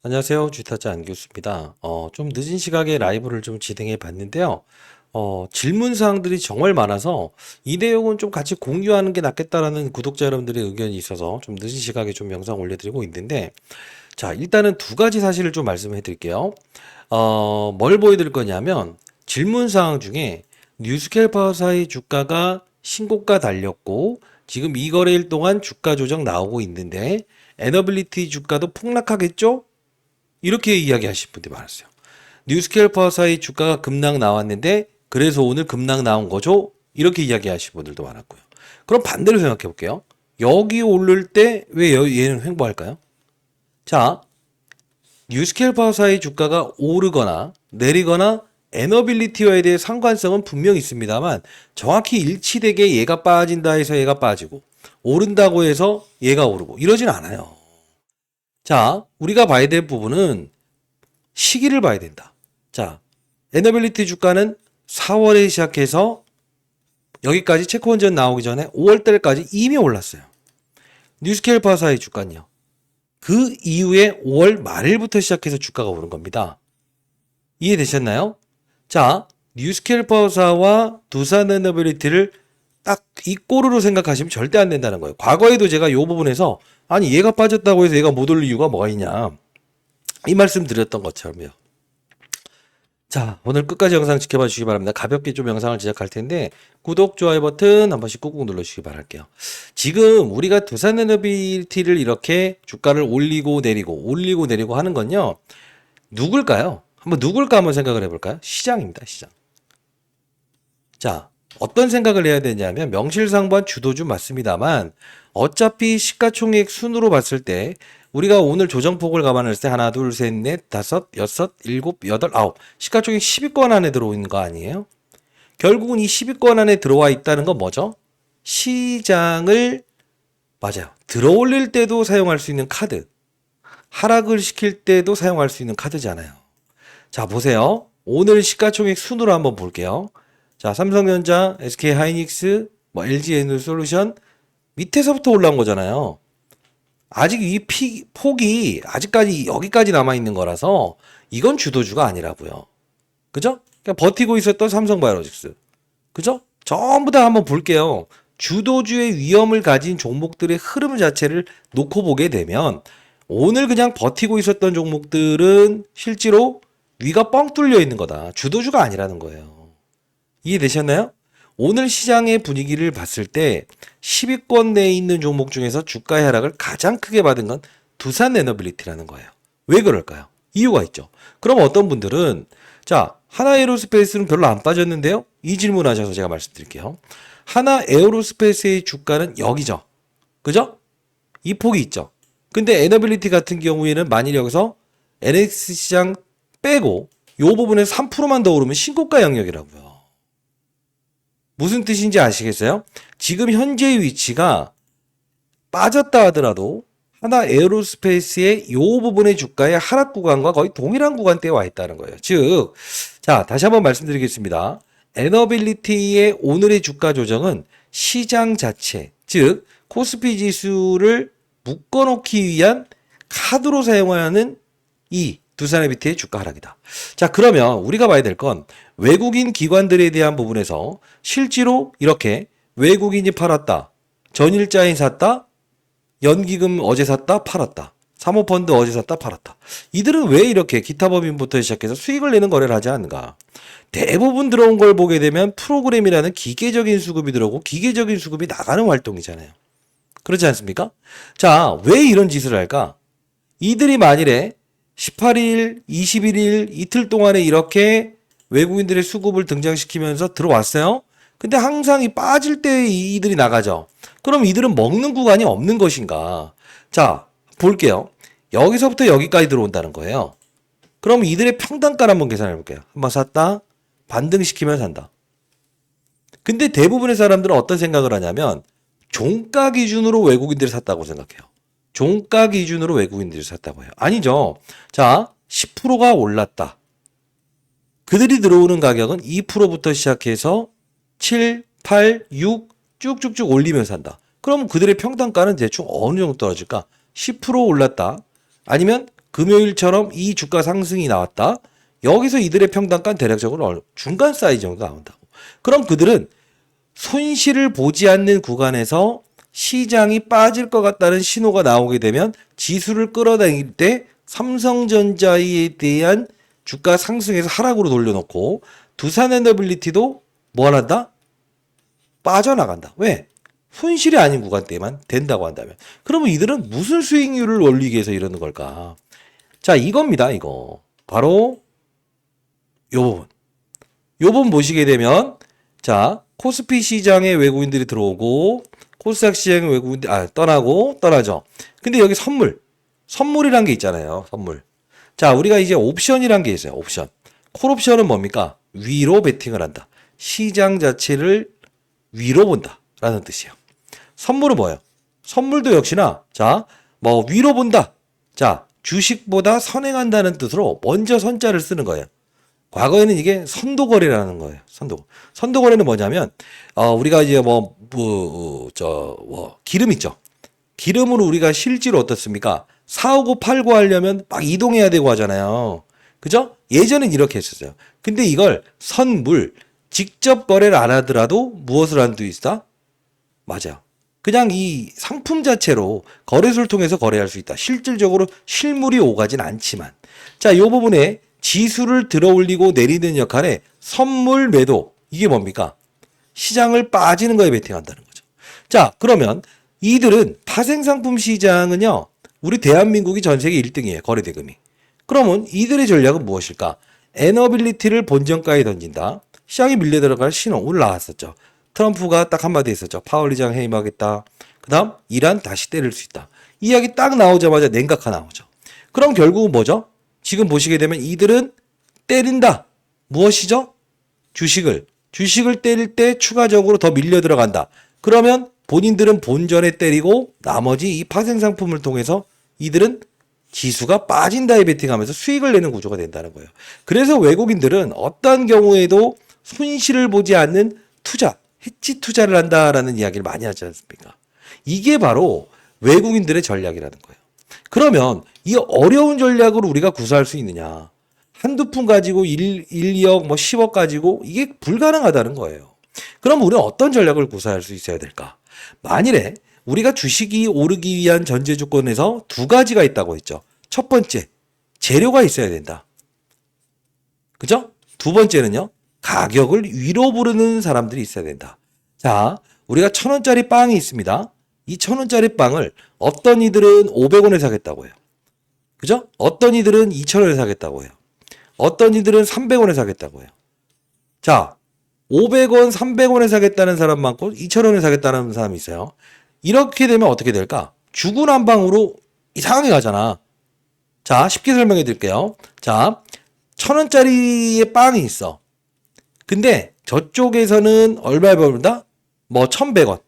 안녕하세요. 주타짜 안교수입니다. 좀 늦은 시각에 라이브를 좀 진행해 봤는데요. 질문 사항들이 정말 많아서 이 내용은 좀 같이 공유하는 게 낫겠다라는 구독자 여러분들의 의견이 있어서 좀 늦은 시각에 좀 영상 올려드리고 있는데, 자, 일단은 두 가지 사실을 좀 말씀해 드릴게요. 뭘 보여드릴 거냐면, 질문 사항 중에 뉴스캘퍼사의 주가가 신고가 달렸고, 지금 이 거래일 동안 주가 조정 나오고 있는데, 에너빌리티 주가도 폭락하겠죠? 이렇게 이야기하실 분들이 많았어요. 뉴스케일퍼사의 주가가 급락 나왔는데 그래서 오늘 급락 나온 거죠? 이렇게 이야기하실 분들도 많았고요. 그럼 반대로 생각해 볼게요. 여기 오를 때 왜 얘는 횡보할까요? 자, 뉴스케일퍼사의 주가가 오르거나 내리거나 에너빌리티와에 대해 상관성은 분명히 있습니다만 정확히 일치되게 얘가 빠진다 해서 얘가 빠지고 오른다고 해서 얘가 오르고 이러진 않아요. 자, 우리가 봐야 될 부분은 시기를 봐야 된다. 자, 에너빌리티 주가는 4월에 시작해서 여기까지 체크원전 나오기 전에 5월달까지 이미 올랐어요. 뉴스케일파사의 주가는요. 그 이후에 5월 말일부터 시작해서 주가가 오른 겁니다. 이해되셨나요? 자, 뉴스케일파사와 두산 에너빌리티를 딱 이 꼬르로 생각하시면 절대 안 된다는 거예요. 과거에도 제가 이 부분에서 아니 얘가 빠졌다고 해서 얘가 못 오를 이유가 뭐가 있냐 이 말씀 드렸던 것처럼요. 자, 오늘 끝까지 영상 지켜봐 주시기 바랍니다. 가볍게 좀 영상을 제작할 텐데 구독, 좋아요 버튼 한 번씩 꾹꾹 눌러주시기 바랄게요. 지금 우리가 두산에너빌리티를 이렇게 주가를 올리고 내리고 하는 건요. 누굴까요? 누굴까 한번 생각을 해볼까요? 시장입니다. 시장. 자, 어떤 생각을 해야 되냐면 명실상부한 주도주 맞습니다만 어차피 시가총액 순으로 봤을 때 우리가 오늘 조정폭을 감안했을 때 하나, 둘, 셋, 넷, 다섯, 여섯, 일곱, 여덟, 아홉 시가총액 10위권 안에 들어오는 거 아니에요? 결국은 이 10위권 안에 들어와 있다는 건 뭐죠? 시장을 맞아요. 들어올릴 때도 사용할 수 있는 카드, 하락을 시킬 때도 사용할 수 있는 카드잖아요. 자, 보세요. 오늘 시가총액 순으로 한번 볼게요. 자, 삼성전자, SK하이닉스, LG에너솔루션 밑에서부터 올라온 거잖아요. 아직 이 폭이 아직까지 여기까지 남아 있는 거라서 이건 주도주가 아니라고요. 그죠? 그냥 버티고 있었던 삼성바이오로직스. 그죠? 전부 다 한번 볼게요. 주도주의 위험을 가진 종목들의 흐름 자체를 놓고 보게 되면 오늘 그냥 버티고 있었던 종목들은 실제로 위가 뻥 뚫려 있는 거다. 주도주가 아니라는 거예요. 이해되셨나요? 오늘 시장의 분위기를 봤을 때 10위권 내에 있는 종목 중에서 주가의 하락을 가장 크게 받은 건 두산에너빌리티라는 거예요. 왜 그럴까요? 이유가 있죠. 그럼 어떤 분들은 자, 하나에어로스페이스는 별로 안 빠졌는데요? 이 질문 하셔서 제가 말씀드릴게요. 하나에어로스페이스의 주가는 여기죠. 그죠? 이 폭이 있죠. 근데 에너빌리티 같은 경우에는 만일 여기서 NX 시장 빼고 이 부분에 3%만 더 오르면 신고가 영역이라고요. 무슨 뜻인지 아시겠어요? 지금 현재의 위치가 빠졌다 하더라도 하나 에어로스페이스의 이 부분의 주가의 하락 구간과 거의 동일한 구간대에 와 있다는 거예요. 즉, 자, 다시 한번 말씀드리겠습니다. 에너빌리티의 오늘의 주가 조정은 시장 자체, 즉, 코스피 지수를 묶어놓기 위한 카드로 사용하는 이 두산에너빌리티의 주가 하락이다. 자, 그러면 우리가 봐야 될 건 외국인 기관들에 대한 부분에서 실제로 이렇게 외국인이 팔았다. 전일자인 샀다. 연기금 어제 샀다. 팔았다. 사모펀드 어제 샀다. 팔았다. 이들은 왜 이렇게 기타 법인부터 시작해서 수익을 내는 거래를 하지 않는가? 대부분 들어온 걸 보게 되면 프로그램이라는 기계적인 수급이 들어오고 기계적인 수급이 나가는 활동이잖아요. 그렇지 않습니까? 자, 왜 이런 짓을 할까? 이들이 만일에 18일, 21일 이틀 동안에 이렇게 외국인들의 수급을 등장시키면서 들어왔어요. 근데 항상 이 빠질 때 이들이 나가죠. 그럼 이들은 먹는 구간이 없는 것인가? 자, 볼게요. 여기서부터 여기까지 들어온다는 거예요. 그럼 이들의 평단가를 한번 계산해 볼게요. 한번 샀다. 반등시키면 산다. 근데 대부분의 사람들은 어떤 생각을 하냐면 종가 기준으로 외국인들이 샀다고 생각해요. 종가 기준으로 외국인들이 샀다고 해요. 아니죠. 자, 10%가 올랐다. 그들이 들어오는 가격은 2%부터 시작해서 7, 8, 6 쭉쭉쭉 올리면서 산다. 그럼 그들의 평단가는 대충 어느 정도 떨어질까? 10% 올랐다. 아니면 금요일처럼 이 주가 상승이 나왔다. 여기서 이들의 평단가 대략적으로 중간 사이즈 정도 나온다고. 그럼 그들은 손실을 보지 않는 구간에서 시장이 빠질 것 같다는 신호가 나오게 되면 지수를 끌어당길 때 삼성전자에 대한 주가 상승에서 하락으로 돌려놓고 두산에너빌리티도 뭘 한다? 빠져나간다. 왜? 손실이 아닌 구간대만 된다고 한다면. 그러면 이들은 무슨 수익률을 올리기 위해서 이러는 걸까? 자, 이겁니다. 이거. 바로 요 부분. 요 부분 보시게 되면 자, 코스피 시장에 외국인들이 들어오고 코스닥 시장에 외국인들이 떠나죠. 근데 여기 선물이란 게 있잖아요. 선물. 자, 우리가 이제 옵션이란 게 있어요. 옵션. 콜옵션은 뭡니까? 위로 베팅을 한다. 시장 자체를 위로 본다 라는 뜻이에요. 선물은 뭐예요? 선물도 역시나 자, 뭐 위로 본다. 자, 주식보다 선행한다는 뜻으로 먼저 선자를 쓰는 거예요. 과거에는 이게 선도거래라는 거예요. 선도거래는 뭐냐면 우리가 이제 기름 있죠. 기름으로 우리가 실제로 어떻습니까? 사오고 팔고 하려면 막 이동해야 되고 하잖아요. 그죠? 예전엔 이렇게 했었어요. 근데 이걸 선물 직접 거래를 안 하더라도 무엇을 할 수 있다? 맞아요. 그냥 이 상품 자체로 거래소를 통해서 거래할 수 있다. 실질적으로 실물이 오가진 않지만. 자, 이 부분에 지수를 들어 올리고 내리는 역할에 선물 매도. 이게 뭡니까? 시장을 빠지는 거에 베팅한다는 거죠. 자, 그러면 이들은 파생상품 시장은요. 우리 대한민국이 전 세계 1등이에요. 거래대금이. 그러면 이들의 전략은 무엇일까? 에너빌리티를 본전가에 던진다. 시장이 밀려 들어갈 신호. 오늘 나왔었죠. 트럼프가 딱 한마디 했었죠. 파월 의장 해임하겠다. 그 다음 이란 다시 때릴 수 있다. 이 이야기 딱 나오자마자 냉각화 나오죠. 그럼 결국은 뭐죠? 지금 보시게 되면 이들은 때린다. 무엇이죠? 주식을 때릴 때 추가적으로 더 밀려 들어간다. 그러면 본인들은 본전에 때리고 나머지 이 파생상품을 통해서 이들은 지수가 빠진다에 베팅하면서 수익을 내는 구조가 된다는 거예요. 그래서 외국인들은 어떤 경우에도 손실을 보지 않는 투자, 해치 투자를 한다라는 이야기를 많이 하지 않습니까? 이게 바로 외국인들의 전략이라는 거예요. 그러면 이 어려운 전략을 우리가 구사할 수 있느냐? 한두 푼 가지고 2억, 10억 가지고 이게 불가능하다는 거예요. 그럼 우리는 어떤 전략을 구사할 수 있어야 될까? 만일에 우리가 주식이 오르기 위한 전제 조건에서 두 가지가 있다고 했죠. 첫 번째, 재료가 있어야 된다. 그죠? 두 번째는요, 가격을 위로 부르는 사람들이 있어야 된다. 자, 우리가 1,000원짜리 빵이 있습니다. 이 1,000원짜리 빵을 어떤 이들은 500원에 사겠다고 해요. 그죠? 어떤 이들은 2,000원에 사겠다고 해요. 어떤 이들은 300원에 사겠다고 해요. 자, 500원, 300원에 사겠다는 사람 많고 2,000원에 사겠다는 사람이 있어요. 이렇게 되면 어떻게 될까? 주구난방으로 이상하게 가잖아. 자, 쉽게 설명해 드릴게요. 자, 1,000원짜리의 빵이 있어. 근데 저쪽에서는 얼마에 벌다? 1,100원,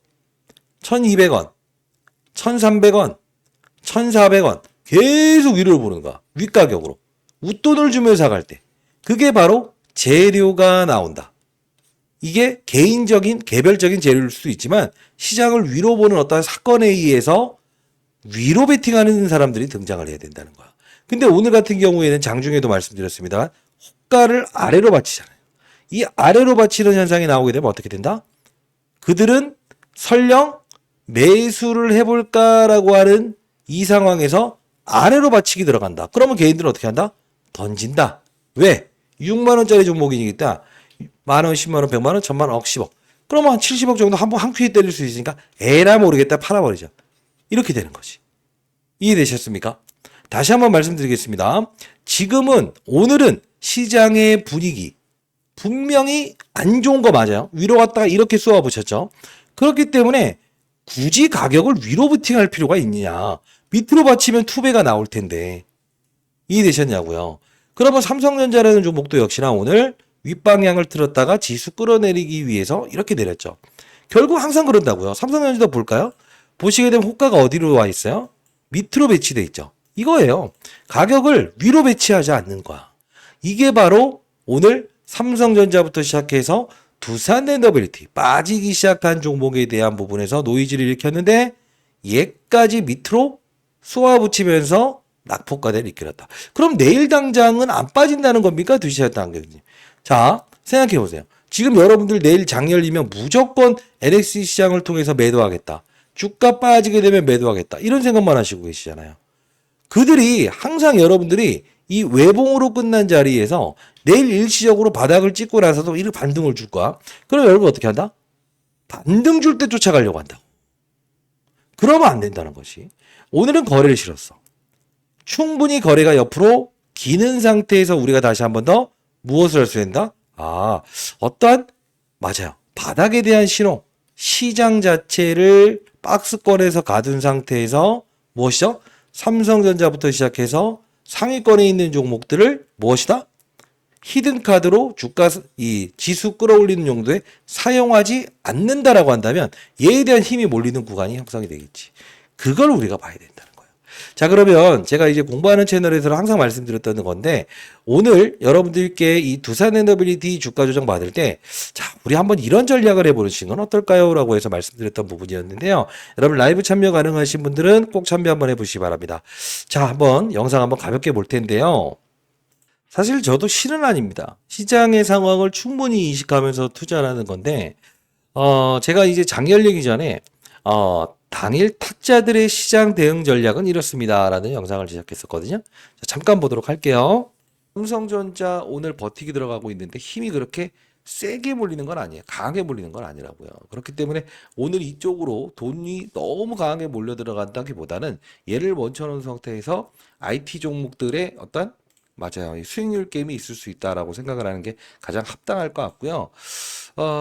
1,200원, 1,300원, 1,400원 계속 위로 보는 거야. 윗가격으로. 웃돈을 주면서 사갈 때. 그게 바로 재료가 나온다. 이게 개별적인 재료일 수도 있지만 시장을 위로 보는 어떤 사건에 의해서 위로 베팅하는 사람들이 등장을 해야 된다는 거야. 근데 오늘 같은 경우에는 장중에도 말씀드렸습니다. 호가를 아래로 받치잖아요. 이 아래로 받치는 현상이 나오게 되면 어떻게 된다? 그들은 설령 매수를 해볼까라고 하는 이 상황에서 아래로 받치기 들어간다. 그러면 개인들은 어떻게 한다? 던진다. 왜? 6만원짜리 종목이니까 만원, 10만원, 100만원, 1,000만원, 억, 10억. 그러면 한 70억 정도 한 큐에 때릴 수 있으니까 에라 모르겠다 팔아버리자. 이렇게 되는 거지. 이해되셨습니까? 다시 한번 말씀드리겠습니다. 오늘은 시장의 분위기 분명히 안 좋은 거 맞아요. 위로 갔다가 이렇게 쏘아 붙였죠. 그렇기 때문에 굳이 가격을 위로 부팅할 필요가 있느냐. 밑으로 받치면 투배가 나올 텐데. 이해되셨냐고요. 그러면 삼성전자라는 종목도 역시나 오늘 윗방향을 틀었다가 지수 끌어내리기 위해서 이렇게 내렸죠. 결국 항상 그런다고요. 삼성전자도 볼까요? 보시게 되면 호가가 어디로 와 있어요? 밑으로 배치돼 있죠. 이거예요. 가격을 위로 배치하지 않는 거야. 이게 바로 오늘 삼성전자부터 시작해서 두산에너빌리티 빠지기 시작한 종목에 대한 부분에서 노이즈를 일으켰는데 얘까지 밑으로 쏘아붙이면서 낙폭과대를 이끌었다. 그럼 내일 당장은 안 빠진다는 겁니까? 두시였다 안경님. 자, 생각해 보세요. 지금 여러분들 내일 장 열리면 무조건 LX 시장을 통해서 매도하겠다. 주가 빠지게 되면 매도하겠다. 이런 생각만 하시고 계시잖아요. 그들이 항상 여러분들이 이 외봉으로 끝난 자리에서 내일 일시적으로 바닥을 찍고 나서도 이렇게 반등을 줄 거야. 그럼 여러분 어떻게 한다? 반등 줄 때 쫓아가려고 한다. 그러면 안 된다는 것이. 오늘은 거래를 실었어. 충분히 거래가 옆으로 기는 상태에서 우리가 다시 한 번 더 무엇을 할 수 있다? 어떠한 맞아요. 바닥에 대한 신호, 시장 자체를 박스권에서 가둔 상태에서 무엇이죠? 삼성전자부터 시작해서 상위권에 있는 종목들을 무엇이다? 히든카드로 주가 이 지수 끌어올리는 용도에 사용하지 않는다라고 한다면 얘에 대한 힘이 몰리는 구간이 형성이 되겠지. 그걸 우리가 봐야 된다는 거예요. 자, 그러면 제가 이제 공부하는 채널에서 항상 말씀드렸던 건데 오늘 여러분들께 이 두산에너빌리티 주가 조정 받을 때 자, 우리 한번 이런 전략을 해보시는 건 어떨까요? 라고 해서 말씀드렸던 부분이었는데요. 여러분 라이브 참여 가능하신 분들은 꼭 참여 한번 해보시기 바랍니다. 자, 한번 영상 한번 가볍게 볼 텐데요. 사실 저도 실은 아닙니다. 시장의 상황을 충분히 인식하면서 투자하는 건데, 제가 이제 장 열리기 전에, 당일 타짜들의 시장 대응 전략은 이렇습니다. 라는 영상을 제작했었거든요. 자, 잠깐 보도록 할게요. 삼성전자 오늘 버티기 들어가고 있는데 힘이 그렇게 세게 몰리는 건 아니에요. 강하게 몰리는 건 아니라고요. 그렇기 때문에 오늘 이쪽으로 돈이 너무 강하게 몰려 들어간다기보다는 얘를 멈춰놓은 상태에서 IT 종목들의 어떤 맞아요. 이 수익률 게임이 있을 수 있다라고 생각을 하는 게 가장 합당할 것 같고요.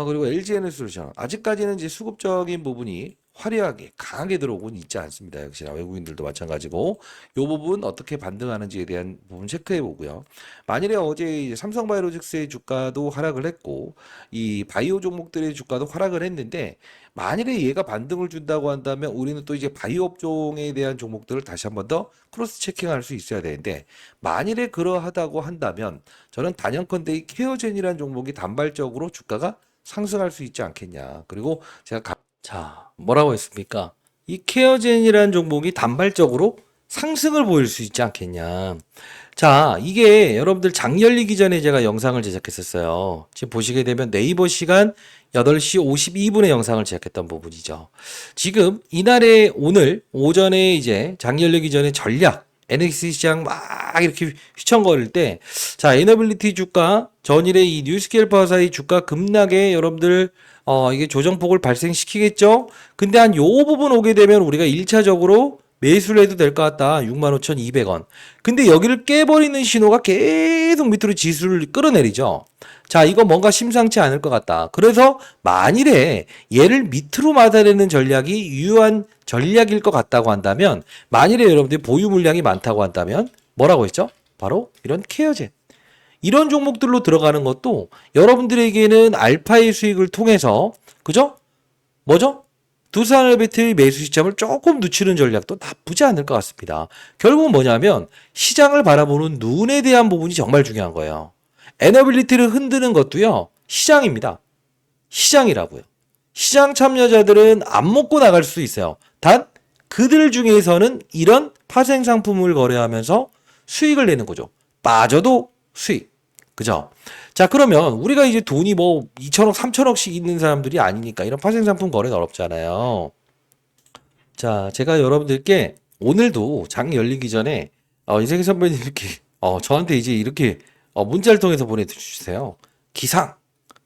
그리고 LG에너지솔루션. 아직까지는 이제 수급적인 부분이 화려하게 강하게 들어오고는 있지 않습니다. 역시나 외국인들도 마찬가지고 이 부분 어떻게 반등하는지에 대한 부분 체크해 보고요. 만일에 어제 이제 삼성바이오로직스의 주가도 하락을 했고 이 바이오 종목들의 주가도 하락을 했는데 만일에 얘가 반등을 준다고 한다면 우리는 또 이제 바이오 업종에 대한 종목들을 다시 한 번 더 크로스 체킹할 수 있어야 되는데 만일에 그러하다고 한다면 저는 단연컨대 이 케어젠이라는 종목이 단발적으로 주가가 상승할 수 있지 않겠냐. 그리고 제가 자, 뭐라고 했습니까? 이 케어젠이라는 종목이 단발적으로 상승을 보일 수 있지 않겠냐. 자, 이게 여러분들 장 열리기 전에 제가 영상을 제작했었어요. 지금 보시게 되면 네이버 시간 8시 52분에 영상을 제작했던 부분이죠. 지금 이날에 오늘 오전에 이제 장 열리기 전에 전략 NX 시장 막 이렇게 휘청거릴 때, 자, 에너빌리티 주가 전일에 이 뉴스케일 파사의 주가 급락에 여러분들 이게 조정폭을 발생시키겠죠? 근데 한 요 부분 오게 되면 우리가 1차적으로 매수를 해도 될 것 같다. 65,200원. 근데 여기를 깨버리는 신호가 계속 밑으로 지수를 끌어내리죠. 자, 이거 뭔가 심상치 않을 것 같다. 그래서 만일에 얘를 밑으로 맞아내는 전략이 유효한 전략일 것 같다고 한다면, 만일에 여러분들이 보유 물량이 많다고 한다면 뭐라고 했죠? 바로 이런 케어젠. 이런 종목들로 들어가는 것도 여러분들에게는 알파의 수익을 통해서 그죠? 뭐죠? 두산에너빌리티의 매수 시점을 조금 늦추는 전략도 나쁘지 않을 것 같습니다. 결국은 뭐냐면 시장을 바라보는 눈에 대한 부분이 정말 중요한 거예요. 에너빌리티를 흔드는 것도요. 시장입니다. 시장이라고요. 시장 참여자들은 안 먹고 나갈 수 있어요. 단 그들 중에서는 이런 파생 상품을 거래하면서 수익을 내는 거죠. 빠져도 수익. 그죠? 자, 그러면 우리가 이제 돈이 뭐 2천억, 3천억씩 있는 사람들이 아니니까 이런 파생 상품 거래가 어렵잖아요. 자, 제가 여러분들께 오늘도 장 열리기 전에 이세계 선배님 이렇게 저한테 이제 이렇게 문자를 통해서 보내주세요. 기상.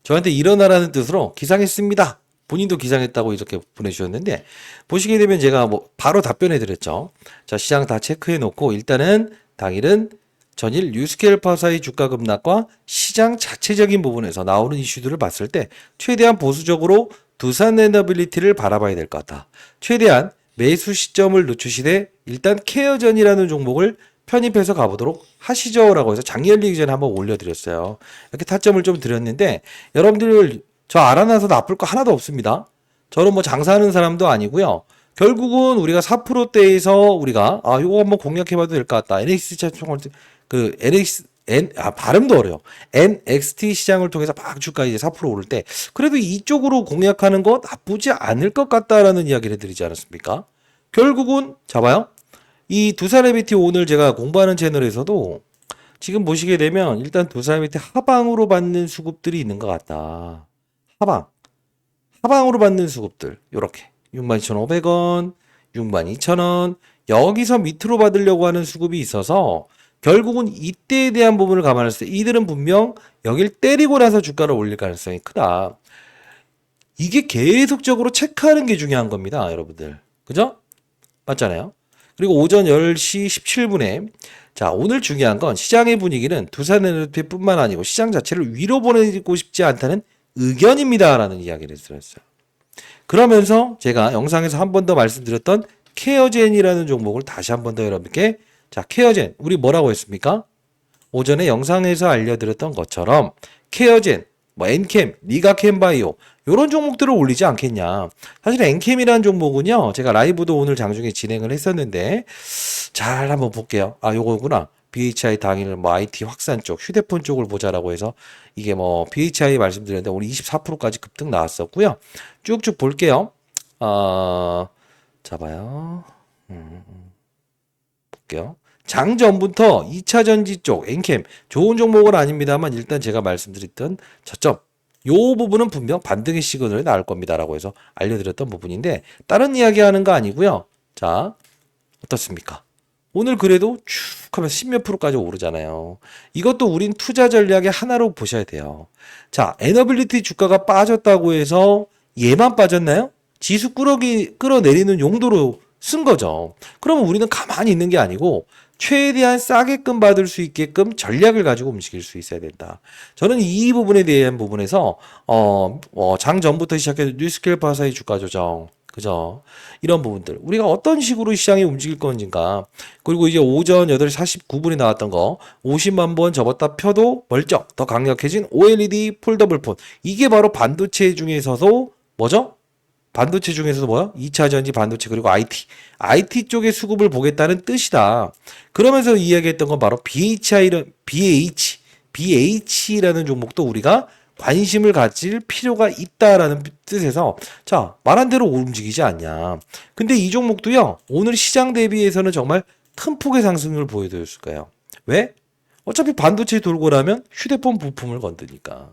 저한테 일어나라는 뜻으로 기상했습니다. 본인도 기상했다고 이렇게 보내주셨는데 보시게 되면 제가 뭐 바로 답변해 드렸죠. 자, 시장 다 체크해 놓고 일단은 당일은 전일 뉴스케일 파사의 주가 급락과 시장 자체적인 부분에서 나오는 이슈들을 봤을 때 최대한 보수적으로 두산에너빌리티를 바라봐야 될 것 같다. 최대한 매수 시점을 늦추시되 일단 케어전이라는 종목을 편입해서 가보도록 하시죠 라고 해서 장 열리기 전에 한번 올려드렸어요. 이렇게 타점을 좀 드렸는데 여러분들 저 알아놔서 나쁠 거 하나도 없습니다. 저는 뭐 장사하는 사람도 아니고요. 결국은 우리가 4%대에서 우리가 이거 한번 공략해봐도 될 것 같다. NX 시장을 그 발음도 어려워. NXT 시장을 통해서 막 주가 이제 4% 오를 때 그래도 이쪽으로 공략하는 거 나쁘지 않을 것 같다라는 이야기를 해드리지 않았습니까? 결국은 잡아요. 이 두산에비티 오늘 제가 공부하는 채널에서도 지금 보시게 되면 일단 두산에비티 하방으로 받는 수급들이 있는 것 같다. 하방으로 받는 수급들 요렇게 62,500원, 62,000원 여기서 밑으로 받으려고 하는 수급이 있어서 결국은 이때에 대한 부분을 감안했을 때 이들은 분명 여길 때리고 나서 주가를 올릴 가능성이 크다. 이게 계속적으로 체크하는 게 중요한 겁니다, 여러분들. 그죠? 맞잖아요. 그리고 오전 10시 17분에 자, 오늘 중요한 건 시장의 분위기는 두산에너지뿐만 아니고 시장 자체를 위로 보내고 싶지 않다는 의견입니다라는 이야기를 드렸어요. 그러면서 제가 영상에서 한 번 더 말씀드렸던 케어젠이라는 종목을 다시 한 번 더 여러분께 자, 케어젠 우리 뭐라고 했습니까? 오전에 영상에서 알려드렸던 것처럼 케어젠, 뭐 엔캠, 리가캠바이오 이런 종목들을 올리지 않겠냐. 사실 엔캠이라는 종목은요. 제가 라이브도 오늘 장중에 진행을 했었는데 잘 한번 볼게요. 아 요거구나. BHI 당일 뭐 IT 확산 쪽, 휴대폰 쪽을 보자라고 해서 이게 뭐 BHI 말씀드렸는데 오늘 24%까지 급등 나왔었고요. 쭉쭉 볼게요. 잡아요. 볼게요. 장전부터 2차 전지 쪽 엔캠 좋은 종목은 아닙니다만 일단 제가 말씀드렸던 저점 요 부분은 분명 반등의 시그널이 나올 겁니다라고 해서 알려드렸던 부분인데 다른 이야기하는 거 아니고요. 자 어떻습니까? 오늘 그래도 쭉 하면서 10몇 프로까지 오르잖아요. 이것도 우린 투자 전략의 하나로 보셔야 돼요. 자 에너빌리티 주가가 빠졌다고 해서 얘만 빠졌나요? 지수 끌어내리는 용도로 쓴 거죠. 그러면 우리는 가만히 있는 게 아니고 최대한 싸게끔 받을 수 있게끔 전략을 가지고 움직일 수 있어야 된다. 저는 이 부분에 대한 부분에서 장 전부터 시작해서 뉴스케일파사의 주가 조정, 그죠? 이런 부분들 우리가 어떤 식으로 시장이 움직일 건지인가. 그리고 이제 오전 8시 49분에 나왔던 거 50만 번 접었다 펴도 멀쩡 더 강력해진 OLED 폴더블 폰 이게 바로 반도체 중에서도 뭐죠? 반도체 중에서도 뭐야? 2차 전지 반도체 그리고 IT 쪽의 수급을 보겠다는 뜻이다. 그러면서 이야기했던 건 바로 BH라는 종목도 우리가 관심을 가질 필요가 있다라는 뜻에서 자 말한 대로 움직이지 않냐. 근데 이 종목도요 오늘 시장 대비해서는 정말 큰 폭의 상승을 보여줬을 거예요. 왜? 어차피 반도체 돌고 나면 휴대폰 부품을 건드니까.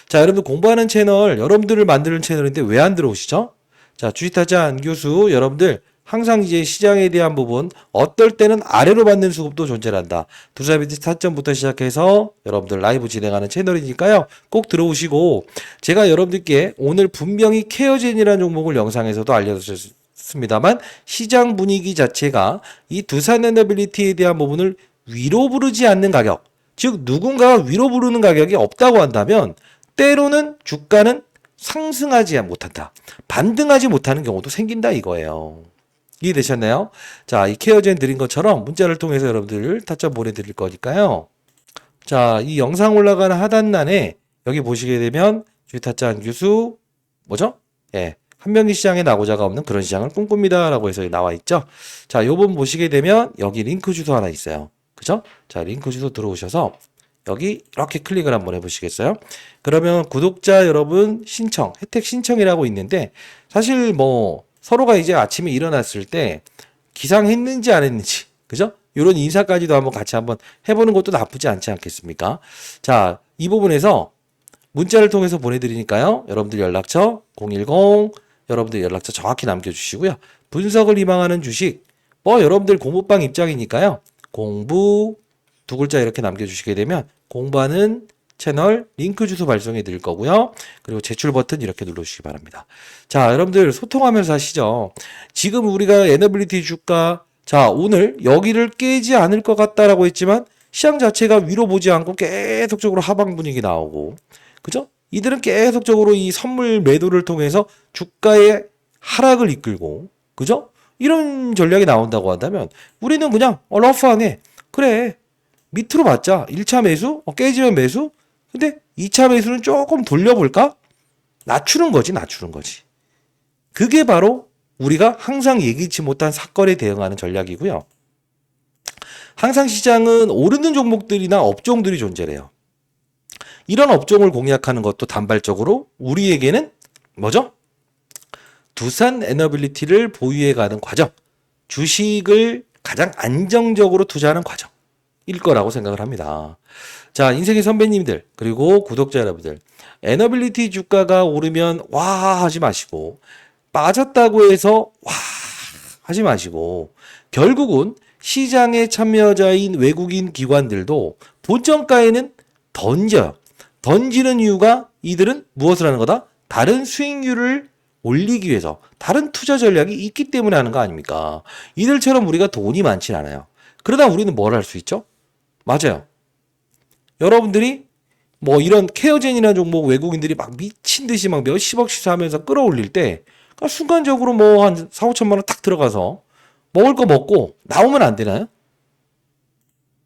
자, 여러분들 공부하는 채널, 여러분들을 만드는 채널인데 왜 안 들어오시죠? 자, 주식타자 안 교수, 여러분들 항상 이제 시장에 대한 부분, 어떨 때는 아래로 받는 수급도 존재한다. 두사비트 타점부터 시작해서 여러분들 라이브 진행하는 채널이니까요. 꼭 들어오시고, 제가 여러분들께 오늘 분명히 케어젠이라는 종목을 영상에서도 알려드렸습니다만, 시장 분위기 자체가 이 두산에너빌리티에 대한 부분을 위로 부르지 않는 가격, 즉 누군가가 위로 부르는 가격이 없다고 한다면 때로는 주가는 상승하지 못한다. 반등하지 못하는 경우도 생긴다 이거예요. 이해되셨나요? 자, 이 케어젠 드린 것처럼 문자를 통해서 여러분들 타점 보내드릴 거니까요. 자, 이 영상 올라가는 하단란에 여기 보시게 되면 주식타짜 안 교수 뭐죠? 예. 한명기 시장에 나고자가 없는 그런 시장을 꿈꿉니다. 라고 해서 나와 있죠. 자, 요 부분 보시게 되면 여기 링크 주소 하나 있어요. 그죠? 자, 링크 주소 들어오셔서 여기 이렇게 클릭을 한번 해보시겠어요? 그러면 구독자 여러분 신청, 혜택 신청이라고 있는데 사실 뭐 서로가 이제 아침에 일어났을 때 기상했는지 안 했는지, 그죠? 이런 인사까지도 한번 같이 한번 해보는 것도 나쁘지 않지 않겠습니까? 자, 이 부분에서 문자를 통해서 보내드리니까요. 여러분들 연락처 010 여러분들 연락처 정확히 남겨주시고요. 분석을 희망하는 주식 뭐 여러분들 공부방 입장이니까요. 공부 두 글자 이렇게 남겨주시게 되면 공부하는 채널 링크 주소 발송해 드릴 거고요. 그리고 제출 버튼 이렇게 눌러주시기 바랍니다. 자, 여러분들 소통하면서 하시죠. 지금 우리가 에너빌리티 주가 자 오늘 여기를 깨지 않을 것 같다라고 했지만 시장 자체가 위로 보지 않고 계속적으로 하방 분위기 나오고 그죠? 이들은 계속적으로 이 선물 매도를 통해서 주가의 하락을 이끌고 그죠? 이런 전략이 나온다고 한다면 우리는 그냥 러프하네. 그래. 밑으로 봤자 1차 매수 깨지면 매수 근데 2차 매수는 조금 돌려볼까? 낮추는 거지. 그게 바로 우리가 항상 예기치 못한 사건에 대응하는 전략이고요. 항상 시장은 오르는 종목들이나 업종들이 존재해요. 이런 업종을 공략하는 것도 단발적으로 우리에게는 뭐죠? 두산 에너빌리티를 보유해가는 과정. 주식을 가장 안정적으로 투자하는 과정일 거라고 생각을 합니다. 자, 인생의 선배님들, 그리고 구독자 여러분들, 에너빌리티 주가가 오르면 와 하지 마시고, 빠졌다고 해서 와 하지 마시고, 결국은 시장의 참여자인 외국인 기관들도 본정가에는 던져요. 던지는 이유가 이들은 무엇을 하는 거다? 다른 수익률을 올리기 위해서 다른 투자 전략이 있기 때문에 하는 거 아닙니까? 이들처럼 우리가 돈이 많진 않아요. 그러다 우리는 뭘 할 수 있죠? 맞아요. 여러분들이 뭐 이런 케어젠이나 종목 외국인들이 막 미친 듯이 막 몇십억씩 사면서 끌어올릴 때 순간적으로 뭐 한 4, 5천만 원 탁 들어가서 먹을 거 먹고 나오면 안 되나요?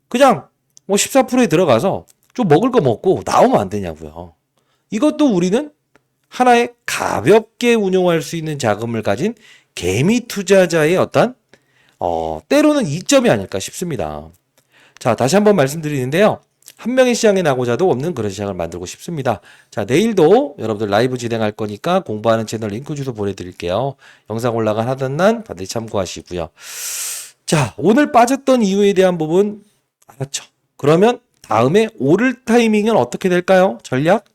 그냥 뭐 14%에 들어가서 좀 먹을 거 먹고 나오면 안 되냐고요. 이것도 우리는 하나의 가볍게 운용할 수 있는 자금을 가진 개미 투자자의 어떤 때로는 이점이 아닐까 싶습니다. 자, 다시 한번 말씀드리는데요. 한 명의 시장에 나고자도 없는 그런 시장을 만들고 싶습니다. 자, 내일도 여러분들 라이브 진행할 거니까 공부하는 채널 링크 주소 보내드릴게요. 영상 올라간 하단란 반드시 참고하시고요. 자, 오늘 빠졌던 이유에 대한 부분 알았죠? 그러면 다음에 오를 타이밍은 어떻게 될까요? 전략?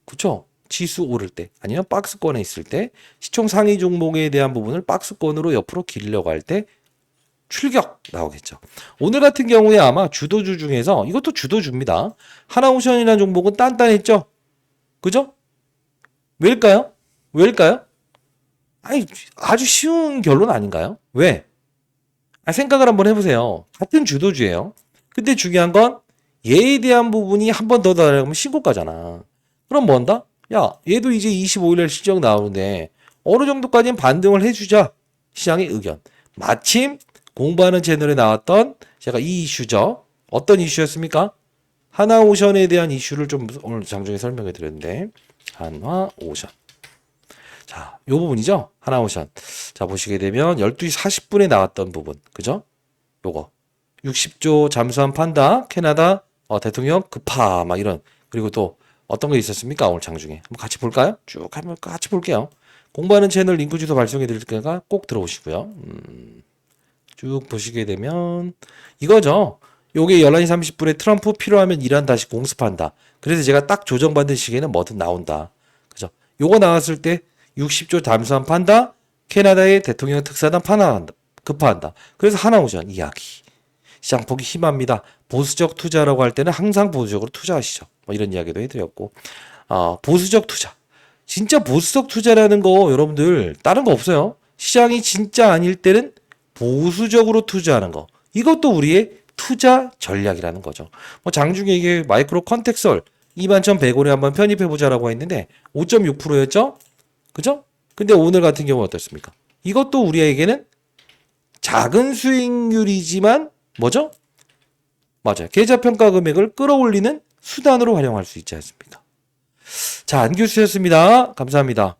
그쵸? 지수 오를 때 아니면 박스권에 있을 때 시총 상위 종목에 대한 부분을 박스권으로 옆으로 기르려고 할 때 출격 나오겠죠. 오늘 같은 경우에 아마 주도주 중에서 이것도 주도주입니다. 하나오션이라는 종목은 단단했죠. 그죠? 왜일까요? 왜일까요? 아니, 아주 쉬운 결론 아닌가요? 왜? 생각을 한번 해보세요. 같은 주도주예요. 근데 중요한 건 얘에 대한 부분이 한 번 더 나가면 신고가잖아. 그럼 뭔다? 야, 얘도 이제 25일날 실적 나오는데 어느 정도까지는 반등을 해주자. 시장의 의견. 마침 공부하는 채널에 나왔던 제가 이 이슈죠. 어떤 이슈였습니까? 하나오션에 대한 이슈를 좀 오늘 장중에 설명해 드렸는데 한화오션. 자, 요 부분이죠. 하나오션. 자, 보시게 되면 12시 40분에 나왔던 부분. 그죠? 요거. 60조 잠수함 판다. 캐나다 대통령 급파 막 이런. 그리고 또 어떤 게 있었습니까? 오늘 장중에. 한번 같이 볼까요? 쭉 한번 같이 볼게요. 공부하는 채널 링크 주소 발송해 드릴 테니까 꼭 들어오시고요. 쭉 보시게 되면 이거죠. 요게 11시 30분에 트럼프 필요하면 이란 다시 공습한다. 그래서 제가 딱 조정받은 시기에는 뭐든 나온다. 그죠? 요거 나왔을 때 60조 잠수함 판다. 캐나다의 대통령 특사단 급파한다. 그래서 하나오션 이야기. 시장 폭이 심합니다. 보수적 투자라고 할 때는 항상 보수적으로 투자하시죠. 뭐 이런 이야기도 해드렸고, 보수적 투자. 진짜 보수적 투자라는 거 여러분들 다른 거 없어요. 시장이 진짜 아닐 때는 보수적으로 투자하는 거. 이것도 우리의 투자 전략이라는 거죠. 뭐 장중에 이게 마이크로 컨텍설 21,100원에 한번 편입해보자라고 했는데 5.6%였죠? 그죠? 근데 오늘 같은 경우 어떻습니까? 이것도 우리에게는 작은 수익률이지만 뭐죠? 맞아요. 계좌평가 금액을 끌어올리는 수단으로 활용할 수 있지 않습니까? 자, 안교수였습니다. 감사합니다.